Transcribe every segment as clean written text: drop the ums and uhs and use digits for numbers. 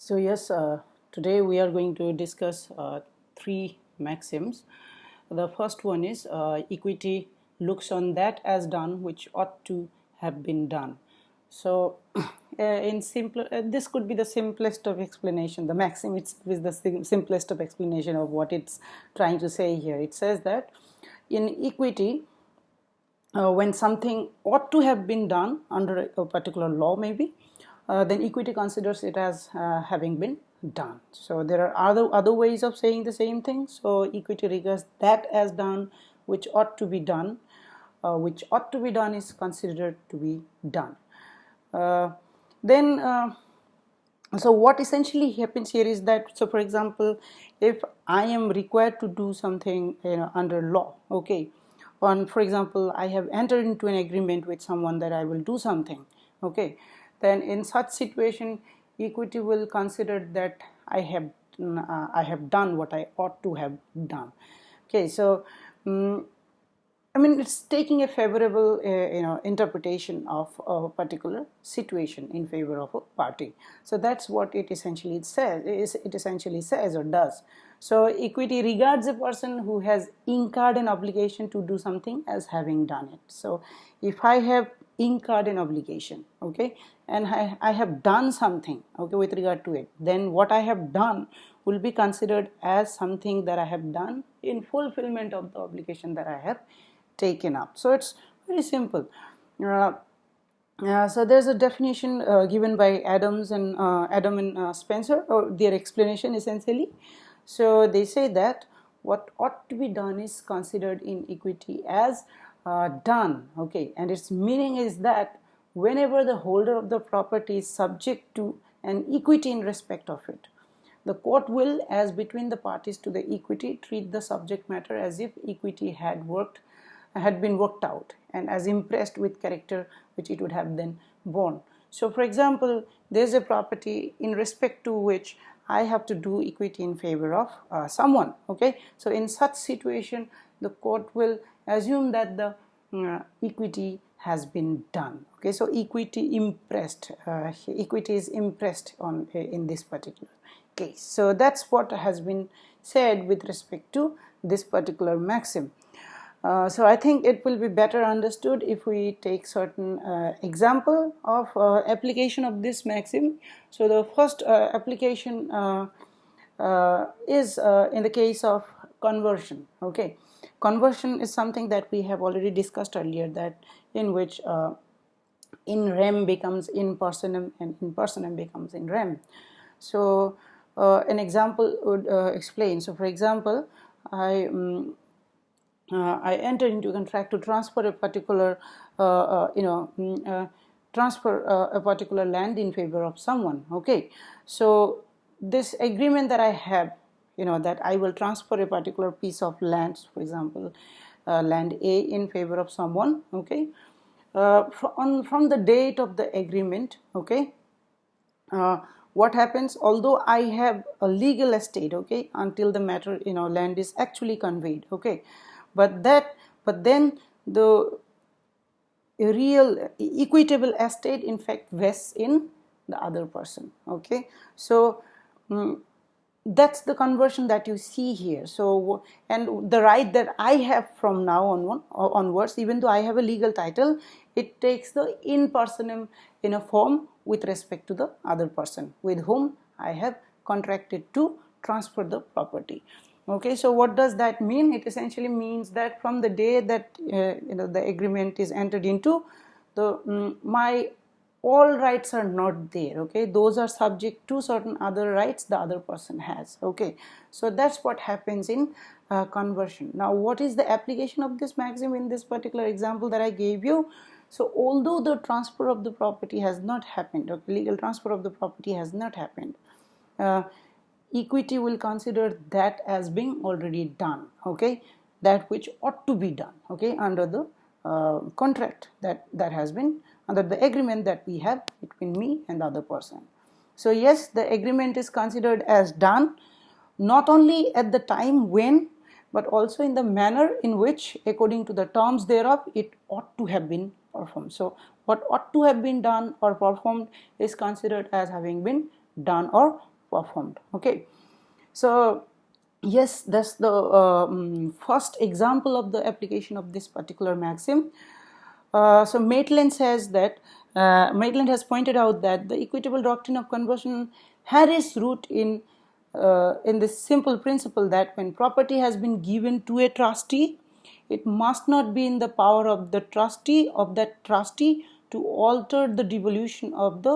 So yes, today we are going to discuss three maxims. The first one is equity looks on that as done which ought to have been done. So in simple, this could be the simplest of explanation. The maxim is the simplest of explanation of what it's trying to say here. It says that in equity, when something ought to have been done under a particular law, maybe, then equity considers it as having been done. So there are other ways of saying the same thing. So equity regards that as done which ought to be done. Which ought to be done is considered to be done. Then so what essentially happens here is that, so for example, if I am required to do something under law, okay, for example, I have entered into an agreement with someone that I will do something, okay, then in such situation equity will consider that I have done what I ought to have done. Okay, so I mean, it's taking a favorable, interpretation of a particular situation in favor of a party. So that's what it essentially says. It essentially says or does. So equity regards a person who has incurred an obligation to do something as having done it. So if I have incurred an obligation, okay, and I have done something, okay, with regard to it, then what I have done will be considered as something that I have done in fulfillment of the obligation that I have taken up. So it's very simple. So there's a definition given by Adam and Spencer, or their explanation essentially. So they say that what ought to be done is considered in equity as done, okay, and its meaning is that whenever the holder of the property is subject to an equity in respect of it, the court will, as between the parties to the equity, treat the subject matter as if equity had been worked out and as impressed with character which it would have then borne. So for example, there's a property in respect to which I have to do equity in favor of someone, okay. So in such situation the court will assume that the equity has been done, okay. So equity is impressed on in this particular case. So that's what has been said with respect to this particular maxim. So I think it will be better understood if we take certain example of application of this maxim. So the first application is in the case of conversion. Okay, conversion is something that we have already discussed earlier, that in which in rem becomes in personam and in personam becomes in rem. So an example would explain. So for example, I enter into a contract to transfer a particular, a particular land in favor of someone. Okay, so this agreement that I have, that I will transfer a particular piece of land, for example, land A in favor of someone. Okay, from the date of the agreement. Okay. What happens, although I have a legal estate, okay, until the matter, land is actually conveyed, okay, but then the real equitable estate in fact vests in the other person, okay. So that's the conversion that you see here. So, and the right that I have from now onwards, even though I have a legal title, it takes the in personam in a form with respect to the other person with whom I have contracted to transfer the property. Okay, so what does that mean? It essentially means that from the day that the agreement is entered into, my all rights are not there, okay. Those are subject to certain other rights the other person has, okay. So that's what happens in conversion. Now what is the application of this maxim in this particular example that I gave you? So although the transfer of the property has not happened, okay, legal transfer of the property has not happened, equity will consider that as being already done, okay, that which ought to be done, okay, under the contract that has been, under the agreement that we have between me and the other person. So yes, the agreement is considered as done, not only at the time when, but also in the manner in which, according to the terms thereof, it ought to have been performed. So what ought to have been done or performed is considered as having been done or performed. Okay, so yes, that's the first example of the application of this particular maxim. So Maitland says that Maitland has pointed out that the equitable doctrine of conversion had its root in this simple principle that when property has been given to a trustee, it must not be in the power of the trustee to alter the devolution of the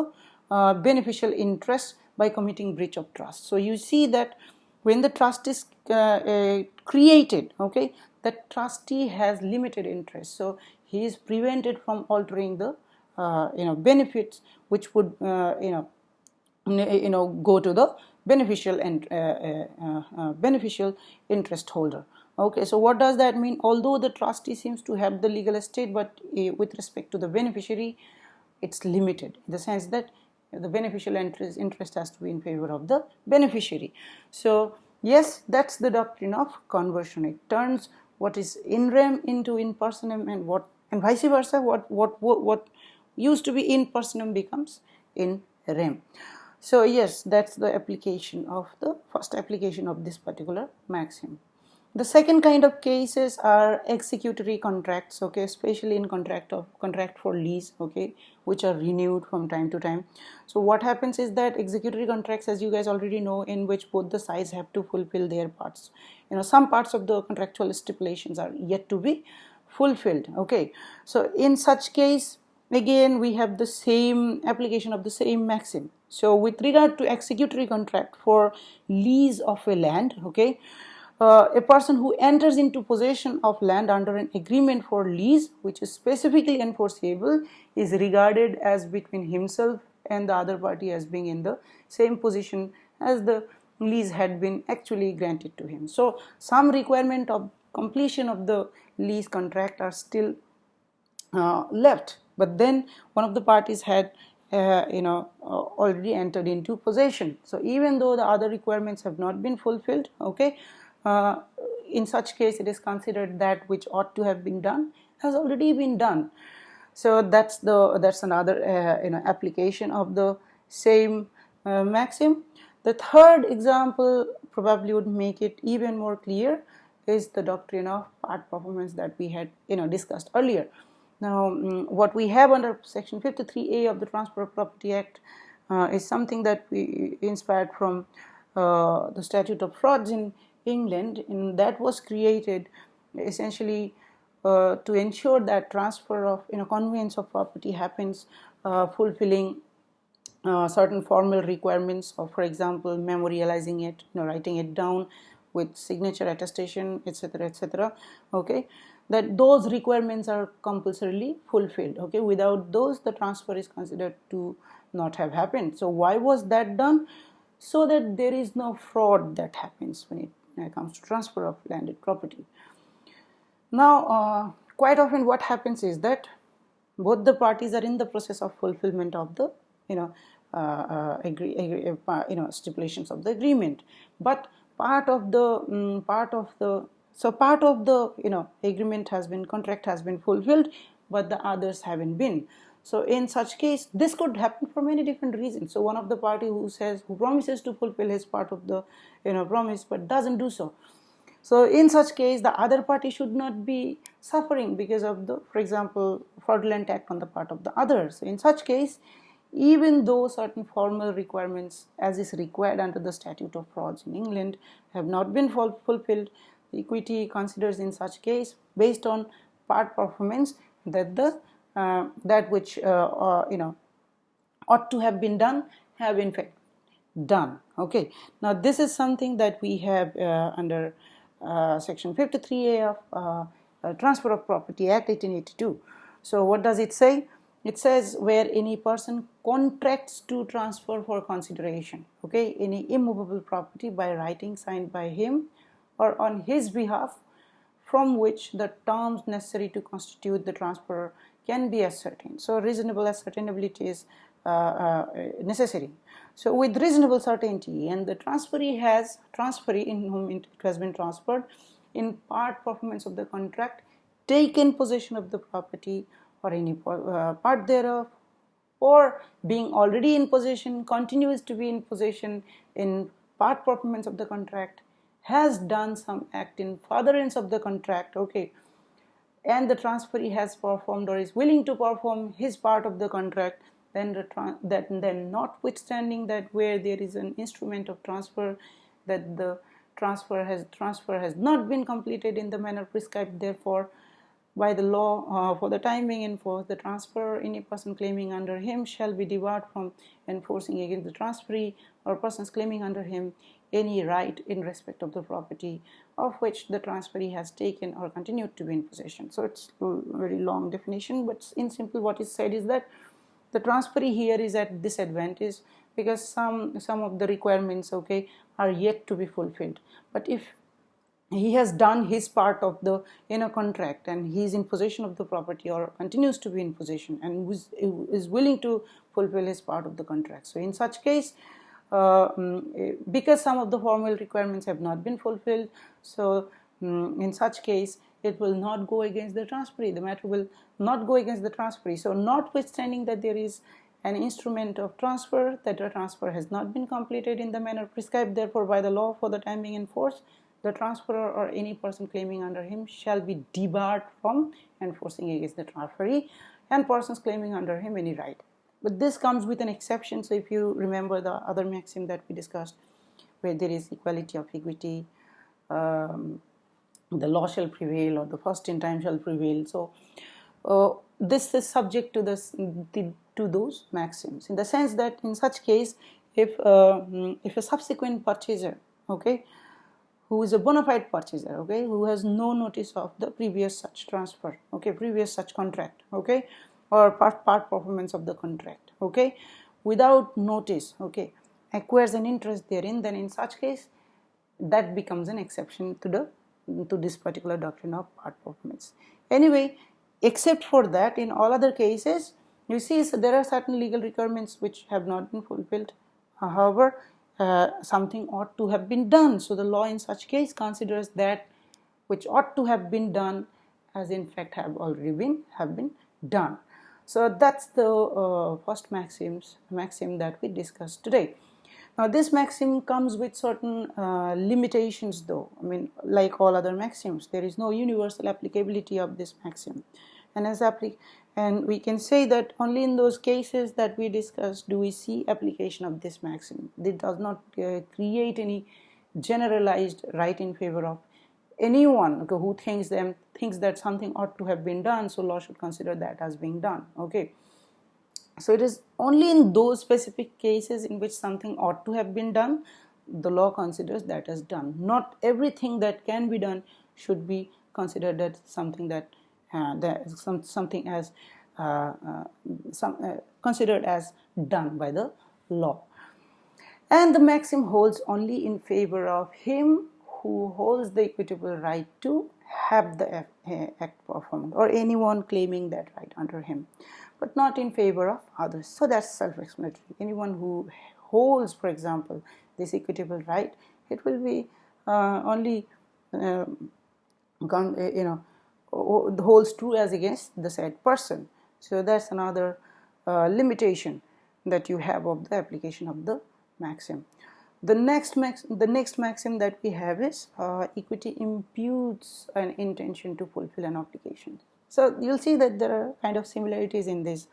beneficial interest by committing breach of trust. So you see that when the trust is created, okay, the trustee has limited interest, so he is prevented from altering the benefits which would go to the beneficial and beneficial interest holder. Okay, so what does that mean? Although the trustee seems to have the legal estate, but with respect to the beneficiary, it's limited in the sense that the beneficial interest has to be in favor of the beneficiary. So yes, that's the doctrine of conversion. It turns what is in rem into in personam, and vice versa. What used to be in personam becomes in rem. So yes, that's the application of the first application of this particular maxim. The second kind of cases are executory contracts, okay, especially in contract for lease, okay, which are renewed from time to time. So what happens is that executory contracts, as you guys already know, in which both the sides have to fulfill their parts. Some parts of the contractual stipulations are yet to be fulfilled. Okay, so in such case, again we have the same application of the same maxim. So with regard to executory contract for lease of a land, okay, a person who enters into possession of land under an agreement for lease which is specifically enforceable is regarded as between himself and the other party as being in the same position as the lease had been actually granted to him. So some requirement of completion of the lease contract are still left, but then one of the parties had already entered into possession. So even though the other requirements have not been fulfilled, okay, in such case it is considered that which ought to have been done has already been done. So that's another application of the same maxim. The third example probably would make it even more clear is the doctrine of part performance that we had discussed earlier. Now what we have under section 53A of the Transfer of Property Act is something that we inspired from the Statute of Frauds in England, and that was created essentially to ensure that transfer of conveyance of property happens fulfilling certain formal requirements of, for example, memorializing it, writing it down with signature, attestation, etc., etc. Okay, that those requirements are compulsorily fulfilled. Okay, without those the transfer is considered to not have happened. So why was that done? So that there is no fraud that happens when it comes to transfer of landed property. Now quite often what happens is that both the parties are in the process of fulfillment of the stipulations of the agreement, but part of the agreement has been, contract has been fulfilled, but the others haven't been. So in such case, this could happen for many different reasons. So one of the party who promises to fulfill his part of the promise but doesn't do so. So in such case, the other party should not be suffering because of the, for example, fraudulent act on the part of the other. So in such case, even though certain formal requirements as is required under the Statute of Frauds in England have not been fulfilled, the equity considers in such case, based on part performance, that the that which ought to have been done have in fact done. Okay, now this is something that we have under section 53A of Transfer of Property Act 1882. So what does it say? It says where any person contracts to transfer for consideration, okay, any immovable property by writing signed by him or on his behalf, from which the terms necessary to constitute the transfer can be ascertained. So reasonable ascertainability is necessary. So with reasonable certainty, and the transferee in whom it has been transferred, in part performance of the contract, taken possession of the property or any part thereof, or being already in possession, continues to be in possession in part performance of the contract, has done some act in furtherance of the contract, okay, and the transferee has performed or is willing to perform his part of the contract, then notwithstanding that where there is an instrument of transfer, that the transfer has not been completed in the manner prescribed, therefore by the law for the time being enforced, the transferor, any person claiming under him shall be debarred from enforcing against the transferee or persons claiming under him any right in respect of the property of which the transferee has taken or continued to be in possession. So it's a very long definition, but in simple what is said is that the transferee here is at disadvantage because some of the requirements, okay, are yet to be fulfilled. But if he has done his part of the contract and he is in possession of the property or continues to be in possession and is willing to fulfill his part of the contract, so in such case, because some of the formal requirements have not been fulfilled, so in such case it will not go against the transferee, the matter will not go against the transferee. So notwithstanding that there is an instrument of transfer, that the transfer has not been completed in the manner prescribed therefore by the law for the time being in force, the transferor or any person claiming under him shall be debarred from enforcing against the transferee and persons claiming under him any right. But this comes with an exception. So if you remember the other maxim that we discussed, where there is equality of equity, the law shall prevail or the first in time shall prevail. So this is subject to those maxims, in the sense that in such case, if a subsequent purchaser, okay, who is a bona fide purchaser, okay, who has no notice of the previous such transfer, okay, previous such contract, okay, or part performance of the contract, okay, without notice, okay, acquires an interest therein, then in such case that becomes an exception to this particular doctrine of part performance. Anyway, except for that, in all other cases, you see, so there are certain legal requirements which have not been fulfilled. However, something ought to have been done. So the law in such case considers that which ought to have been done as in fact have already been done. So that's the first maxim that we discussed today. Now this maxim comes with certain limitations though. I mean, like all other maxims, there is no universal applicability of this maxim. And we can say that only in those cases that we discussed do we see application of this maxim. It does not create any generalized right in favor of anyone who thinks that something ought to have been done, so law should consider that as being done, okay. So it is only in those specific cases in which something ought to have been done, the law considers that as done. Not everything that can be done should be considered as something that considered as done by the law. And the maxim holds only in favor of him who holds the equitable right to have the act performed, or anyone claiming that right under him, but not in favor of others. So that's self-explanatory. Anyone who holds, for example, this equitable right, it will be only holds true as against the said person. So that's another limitation that you have of the application of the maxim. The next maxim that we have is equity imputes an intention to fulfill an obligation. So you'll see that there are kind of similarities in this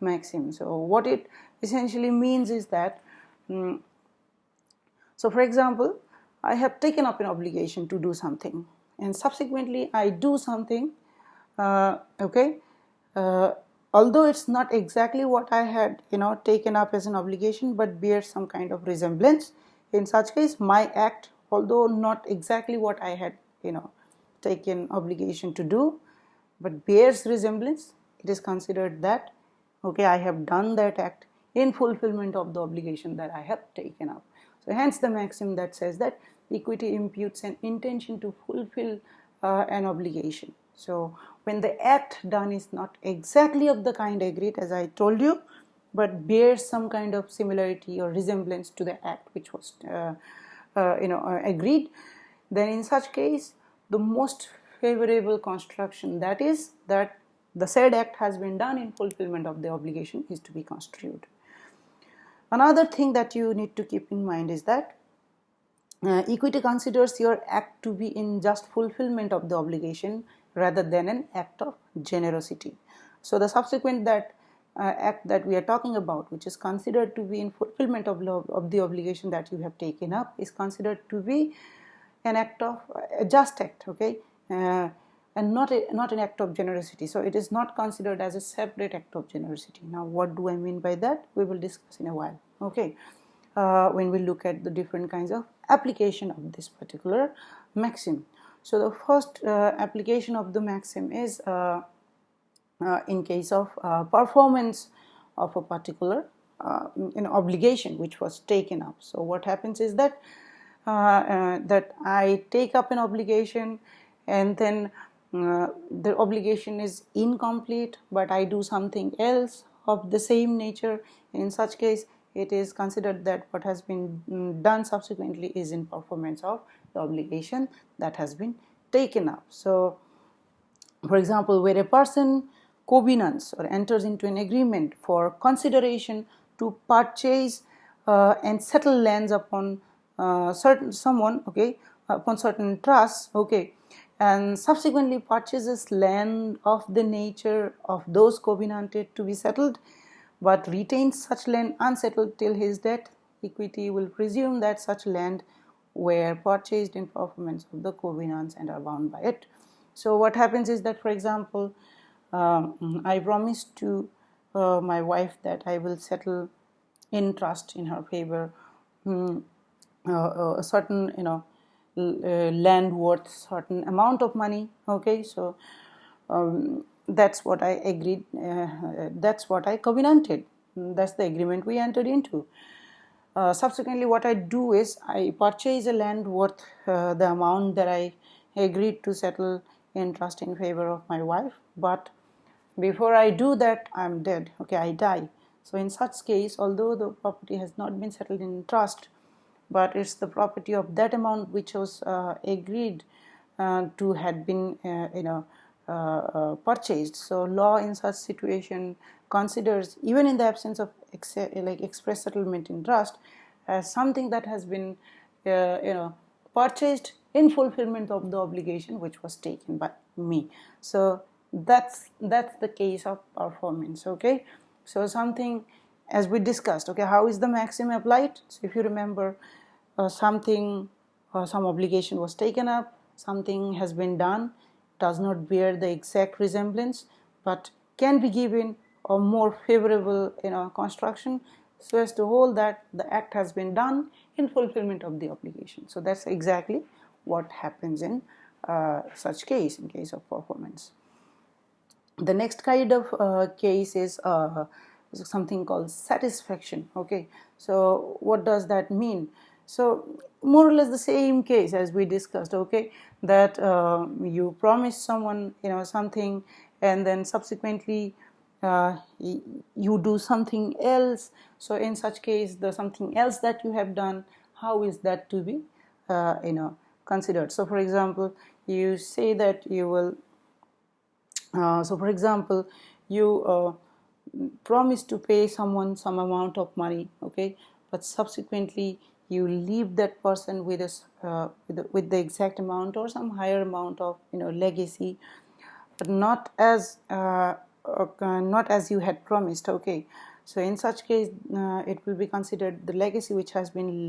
maxim. So what it essentially means is that, so for example, I have taken up an obligation to do something, and subsequently I do something, okay, although it's not exactly what I had taken up as an obligation, but bears some kind of resemblance. In such case, my act, although not exactly what I had taken obligation to do, but bears resemblance, it is considered that, okay, I have done that act in fulfillment of the obligation that I have taken up. So hence the maxim that says that equity imputes an intention to fulfill an obligation. So when the act done is not exactly of the kind agreed, as I told you, but bears some kind of similarity or resemblance to the act which was agreed, then in such case the most favorable construction, that is that the said act has been done in fulfillment of the obligation is to be construed. Another thing that you need to keep in mind is that equity considers your act to be in just fulfillment of the obligation rather than an act of generosity. So the subsequent act that we are talking about, which is considered to be in fulfillment of the obligation that you have taken up, is considered to be an act of a just act, okay, and not an act of generosity. So it is not considered as a separate act of generosity. Now, what do I mean by that? We will discuss in a while, okay, when we look at the different kinds of application of this particular maxim. So the first application of the maxim is in case of performance of a particular obligation which was taken up. So what happens is that that I take up an obligation, and then the obligation is incomplete, but I do something else of the same nature. In such case, it is considered that what has been done subsequently is in performance of the obligation that has been taken up. So, for example, where a person covenants or enters into an agreement for consideration to purchase and settle lands upon someone, okay, upon certain trusts, okay, and subsequently purchases land of the nature of those covenanted to be settled, but retains such land unsettled till his death, equity will presume that such land were purchased in performance of the covenants and are bound by it. So what happens is that, for example, I promised to my wife that I will settle in trust in her favor a certain land worth certain amount of money, okay. So that's what I agreed, that's what I covenanted, that's the agreement we entered into. Subsequently, what I do is I purchase a land worth the amount that I agreed to settle in trust in favor of my wife, but before I do that, I'm dead, okay, I die. So in such case, although the property has not been settled in trust, but it's the property of that amount which was agreed to had been purchased. So law in such situation considers, even in the absence of express settlement in trust, as something that has been purchased in fulfillment of the obligation which was taken by me. So that's the case of performance, okay. So something, as we discussed, okay, how is the maxim applied? So if you remember, some obligation was taken up, something has been done, does not bear the exact resemblance, but can be given a more favorable construction, so as to hold that the act has been done in fulfillment of the obligation. So that's exactly what happens in such case, in case of performance. The next kind of case is something called satisfaction, okay. So what does that mean? So more or less the same case as we discussed, okay, that you promise someone something, and then subsequently you do something else. So in such case, the something else that you have done, how is that to be considered? So for example, you say that you will for example, you promise to pay someone some amount of money, okay, but subsequently you leave that person with with the exact amount or some higher amount of legacy, but not as you had promised, okay. So in such case, it will be considered the legacy which has been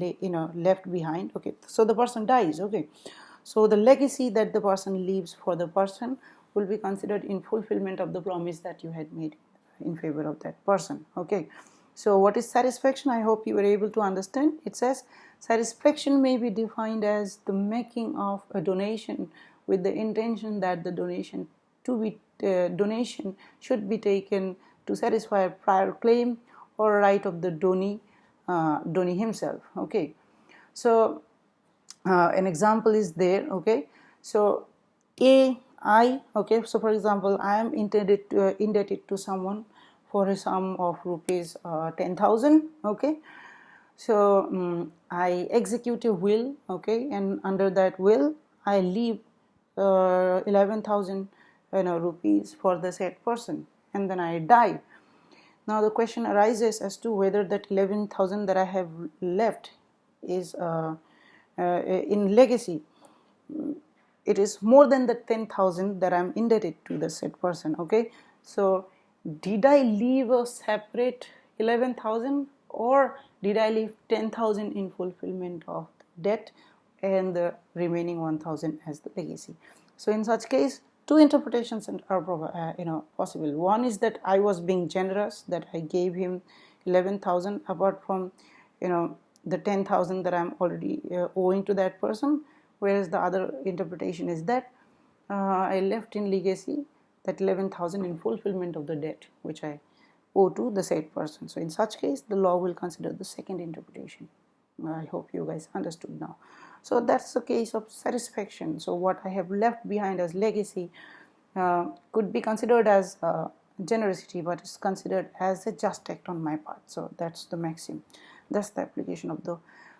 left behind, okay. So the person dies, okay. So the legacy that the person leaves for the person will be considered in fulfillment of the promise that you had made in favor of that person, okay. So what is satisfaction? I hope you were able to understand. It says satisfaction may be defined as the making of a donation with the intention that the donation should be taken to satisfy a prior claim or right of the donee himself, okay. So an example is there, okay. So okay, so for example, I am indebted to someone for a sum of rupees 10,000, okay. So I execute a will, okay, and under that will I leave 11,000 rupees for the said person, and then I die. Now the question arises as to whether that 11,000 that I have left is in legacy, it is more than the 10,000 that I'm indebted to the said person. Okay, so did I leave a separate 11,000, or did I leave 10,000 in fulfillment of the debt and the remaining 1,000 as the legacy? So in such case, two interpretations are possible. One is that I was being generous, that I gave him 11,000 apart from the 10,000 that I'm already owing to that person, whereas the other interpretation is that I left in legacy that 11,000 in fulfillment of the debt which I owe to the said person. So in such case, the law will consider the second interpretation. I hope you guys understood now. So that's the case of satisfaction. So what I have left behind as legacy could be considered as generosity, but it's considered as a just act on my part. So that's the maxim. That's the application of the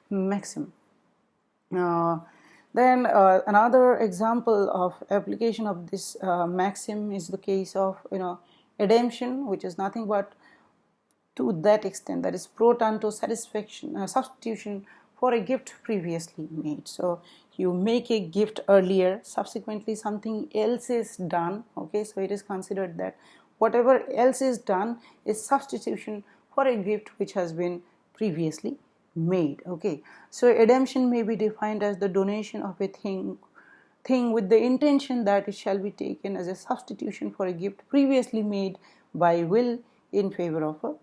maxim. Then another example of application of this maxim is the case of redemption, which is nothing but to that extent, that is pro tanto satisfaction, substitution for a gift previously made. So you make a gift earlier, subsequently something else is done. Okay, so it is considered that whatever else is done is substitution for a gift which has been previously made. Okay, so redemption may be defined as the donation of a thing with the intention that it shall be taken as a substitution for a gift previously made by will in favor of a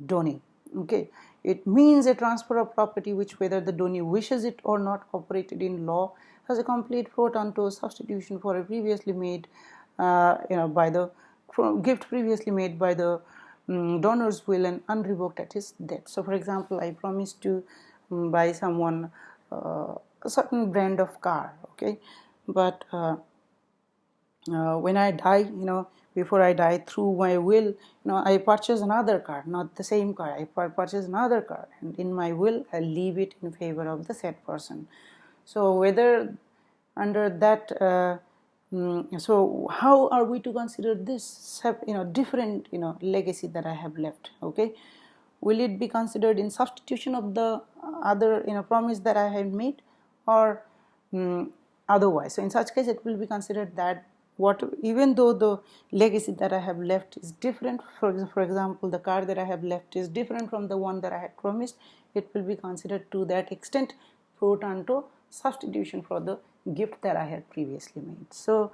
donee. Okay, it means a transfer of property which, whether the donee wishes it or not, operated in law as a complete pro tanto substitution for a previously made by the gift previously made by the donor's will and unrevoked at his death. So for example, I promised to buy someone a certain brand of car, okay, but when I die, before I die, through my will, I purchase another car, not the same car. I purchase another car, and in my will, I leave it in favor of the said person. So whether under that, so how are we to consider this, different, legacy that I have left? Okay, will it be considered in substitution of the other, promise that I have made, or otherwise? So in such case, it will be considered that even though the legacy that I have left is different, for example, the car that I have left is different from the one that I had promised, it will be considered to that extent pro tanto substitution for the gift that I had previously made. So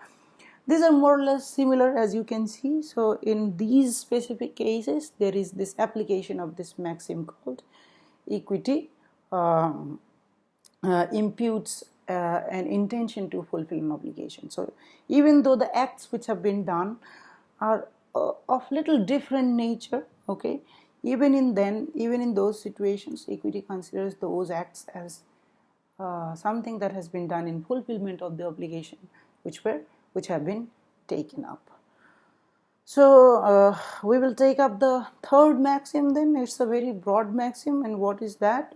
these are more or less similar, as you can see. So in these specific cases, there is this application of this maxim called equity imputes an intention to fulfill an obligation. So even though the acts which have been done are of little different nature, okay, even in those situations, equity considers those acts as something that has been done in fulfillment of the obligation which have been taken up. So we will take up the third maxim then. It's a very broad maxim, and what is that?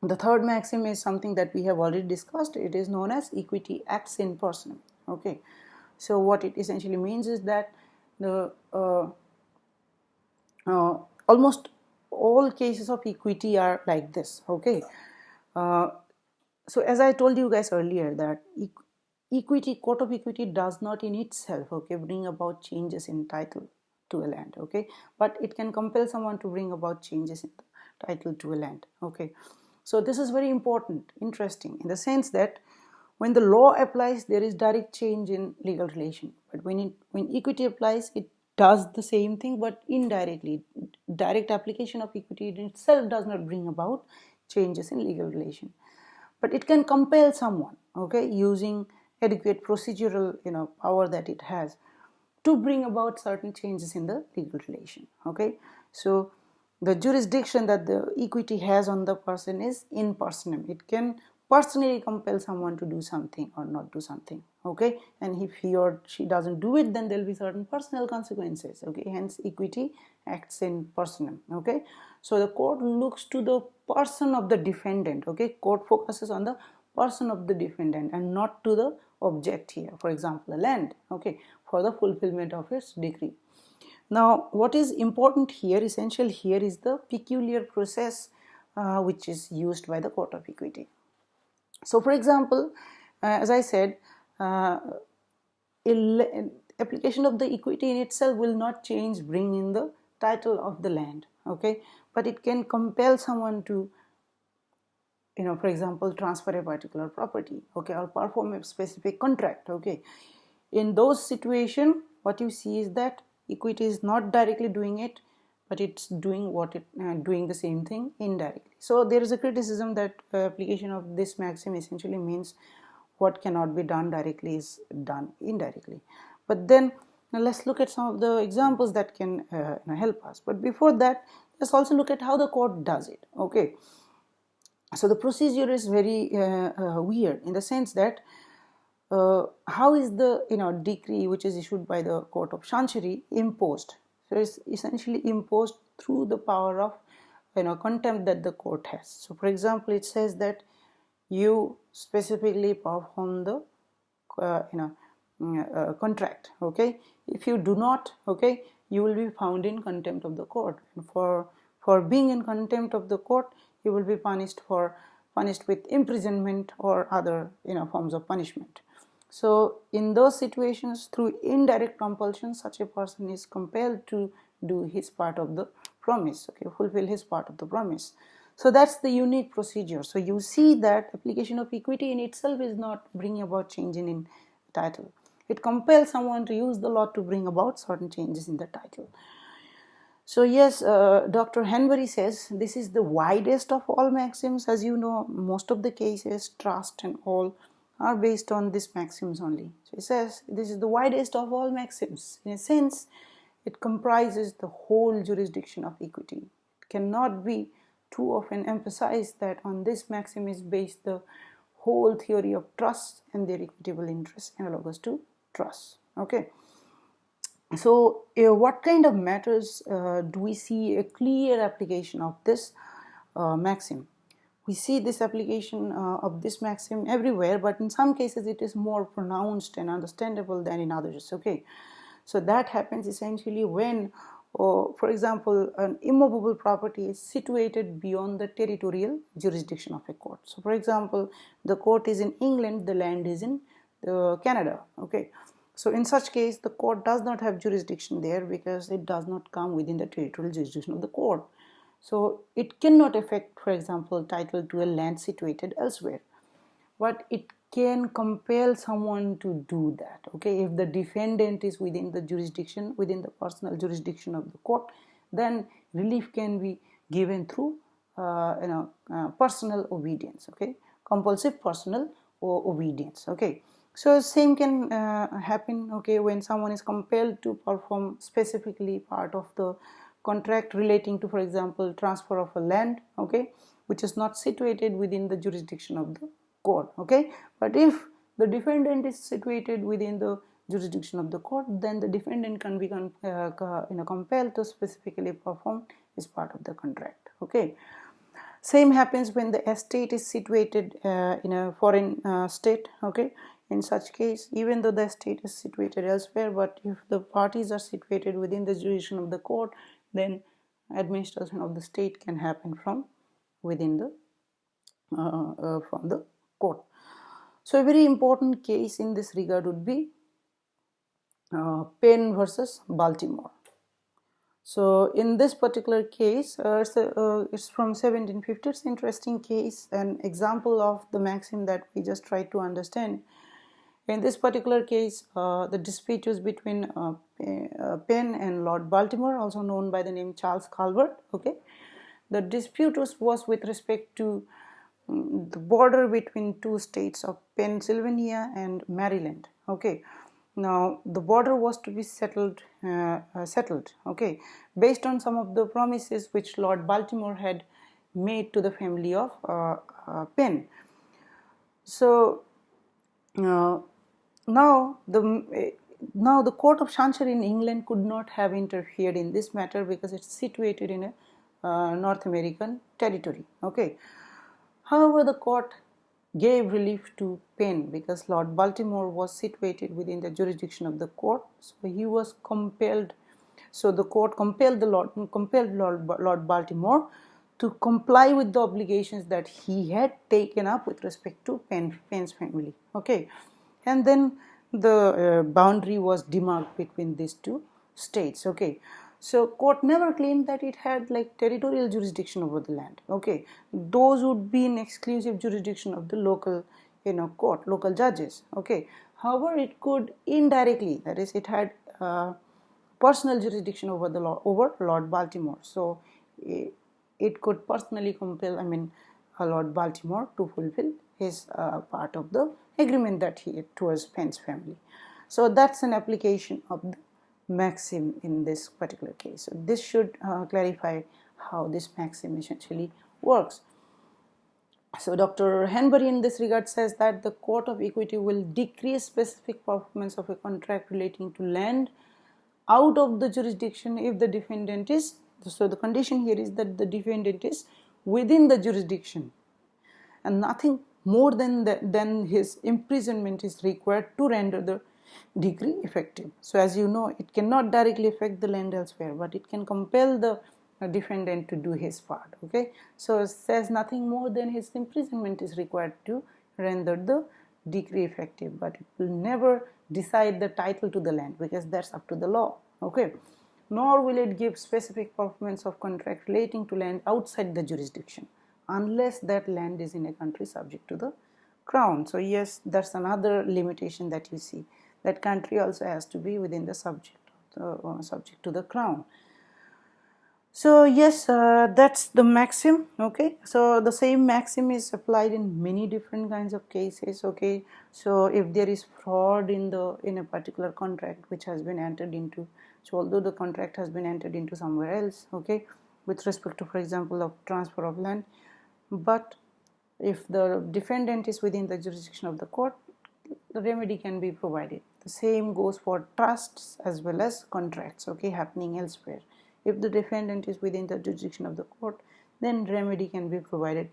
The third maxim is something that we have already discussed. It is known as equity acts in personam. Okay, so what it essentially means is that the almost all cases of equity are like this. Okay, so as I told you guys earlier, that court of equity does not in itself, okay, bring about changes in title to a land, okay, but it can compel someone to bring about changes in the title to a land. Okay, so this is very important, interesting, in the sense that when the law applies, there is direct change in legal relation, but when equity applies, it does the same thing but indirectly. Direct application of equity in itself does not bring about changes in legal relation, but it can compel someone, okay, using adequate procedural power that it has, to bring about certain changes in the legal relation. Okay, so the jurisdiction that the equity has on the person is in personam. It can personally compel someone to do something or not do something. Okay, and if he or she doesn't do it, then there will be certain personal consequences. Okay, hence equity acts in personam. Okay, so the court looks to the person of the defendant. Okay, court focuses on the person of the defendant and not to the object here, for example a land, okay, for the fulfillment of its decree. Now what is important here, essential here, is the peculiar process which is used by the court of equity. So for example, as I said, application of the equity in itself will not change, bring in the title of the land, okay, but it can compel someone to, for example, transfer a particular property, okay, or perform a specific contract, okay. In those situations, what you see is that equity is not directly doing it, but it's doing doing the same thing indirectly. So there is a criticism that application of this maxim essentially means what cannot be done directly is done indirectly. But then now let's look at some of the examples that can help us. But before that, let's also look at how the court does it, okay. So the procedure is very weird in the sense that how is the decree which is issued by the court of chancery imposed? So it's essentially imposed through the power of contempt that the court has. So for example, it says that you specifically perform the contract, okay. If you do not, okay, you will be found in contempt of the court, and for being in contempt of the court, you will be punished with imprisonment or other forms of punishment. So in those situations, through indirect compulsion, such a person is compelled to do his part of the promise, okay, fulfill his part of the promise. So that's the unique procedure. So you see that application of equity in itself is not bringing about change in title. It compels someone to use the law to bring about certain changes in the title. So yes, Dr. Henbury says this is the widest of all maxims. As you know, most of the cases, trust and all, are based on these maxims only. So he says this is the widest of all maxims. In a sense, it comprises the whole jurisdiction of equity. It cannot be too often emphasized that on this maxim is based the whole theory of trust and their equitable interest analogous to trust, okay. So what kind of matters do we see a clear application of this maxim? We see this application of this maxim everywhere, but in some cases it is more pronounced and understandable than in others, okay. So that happens essentially when, for example, an immovable property is situated beyond the territorial jurisdiction of a court. So for example, the court is in England, the land is in Canada, okay. So in such case, the court does not have jurisdiction there because it does not come within the territorial jurisdiction of the court. So it cannot affect, for example, title to a land situated elsewhere. But it can compel someone to do that, okay. If the defendant is within the jurisdiction, within the personal jurisdiction of the court, then relief can be given through personal obedience, okay, compulsive personal obedience, okay. So same can happen, okay, when someone is compelled to perform specifically part of the contract relating to, for example, transfer of a land, okay, which is not situated within the jurisdiction of the court, okay. But if the defendant is situated within the jurisdiction of the court, then the defendant can be compelled to specifically perform as part of the contract, okay. Same happens when the estate is situated in a foreign state, okay. In such case, even though the estate is situated elsewhere, but if the parties are situated within the jurisdiction of the court, then administration of the state can happen from within the from the court. So a very important case in this regard would be Penn versus Baltimore. So in this particular case, it's from 1750. It's an interesting case, an example of the maxim that we just tried to understand. In this particular case, the dispute was between Penn and Lord Baltimore, also known by the name Charles Calvert. Okay, the dispute was with respect to the border between two states of Pennsylvania and Maryland. Okay, now the border was to be settled. Okay, based on some of the promises which Lord Baltimore had made to the family of Penn. So now the Court of Chancery in England could not have interfered in this matter because it's situated in a North American territory. Okay. However, the court gave relief to Penn because Lord Baltimore was situated within the jurisdiction of the court, so he was compelled. So the court compelled Lord Baltimore to comply with the obligations that he had taken up with respect to Penn's family. Okay, and then the boundary was demarked between these two states. Okay, so court never claimed that it had like territorial jurisdiction over the land. Okay, those would be in exclusive jurisdiction of the local, court, local judges. Okay, however, it could indirectly, that is, it had personal jurisdiction over the law over Lord Baltimore. So it could personally compel, Lord Baltimore to fulfill his part of the agreement that he had towards Penn's family. So that's an application of the maxim in this particular case. So this should clarify how this maxim essentially works. So Dr. Henbury in this regard says that the court of equity will decrease specific performance of a contract relating to land out of the jurisdiction if the defendant is, so the condition here is that the defendant is within the jurisdiction and nothing more than his imprisonment is required to render the decree effective. So as you know, it cannot directly affect the land elsewhere, but it can compel the defendant to do his part. Okay, so it says nothing more than his imprisonment is required to render the decree effective, but it will never decide the title to the land because that's up to the law. Okay, nor will it give specific performance of contract relating to land outside the jurisdiction unless that land is in a country subject to the crown. So yes, that's another limitation that you see, that country also has to be within the subject to the crown. So yes, that's the maxim. Okay, so the same maxim is applied in many different kinds of cases. Okay, so if there is fraud in a particular contract which has been entered into, so although the contract has been entered into somewhere else, okay, with respect to, for example, of transfer of land, but if the defendant is within the jurisdiction of the court, the remedy can be provided. The same goes for trusts as well as contracts, okay, happening elsewhere. If the defendant is within the jurisdiction of the court, then remedy can be provided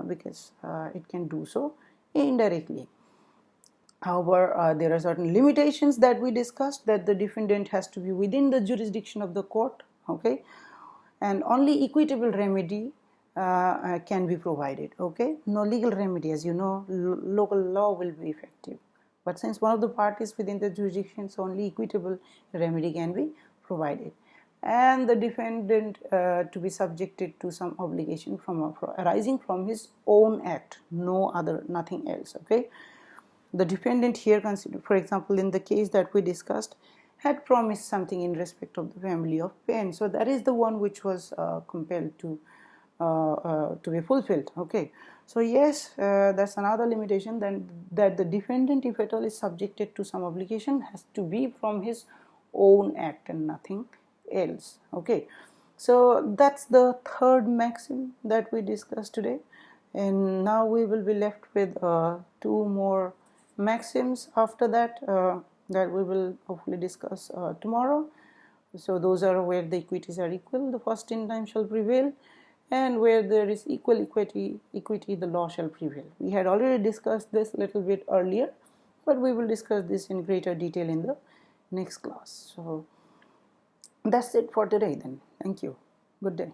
because it can do so indirectly. However, there are certain limitations that we discussed, that the defendant has to be within the jurisdiction of the court, okay, and only equitable remedy can be provided. Okay, no legal remedy, as you know, local law will be effective. But since one of the parties within the jurisdiction, so only equitable remedy can be provided, and the defendant to be subjected to some obligation arising from his own act, nothing else. Okay, the defendant here, for example, in the case that we discussed, had promised something in respect of the family of Penn, so that is the one which was compelled to be fulfilled. Okay, so yes, that's another limitation, then, that the defendant, if at all, is subjected to some obligation, has to be from his own act and nothing else. Okay, so that's the third maxim that we discussed today, and now we will be left with two more maxims after that that we will hopefully discuss tomorrow. So those are where the equities are equal, the first in time shall prevail, and where there is equal equity, the law shall prevail. We had already discussed this a little bit earlier, but we will discuss this in greater detail in the next class. So that's it for today then. Thank you. Good day.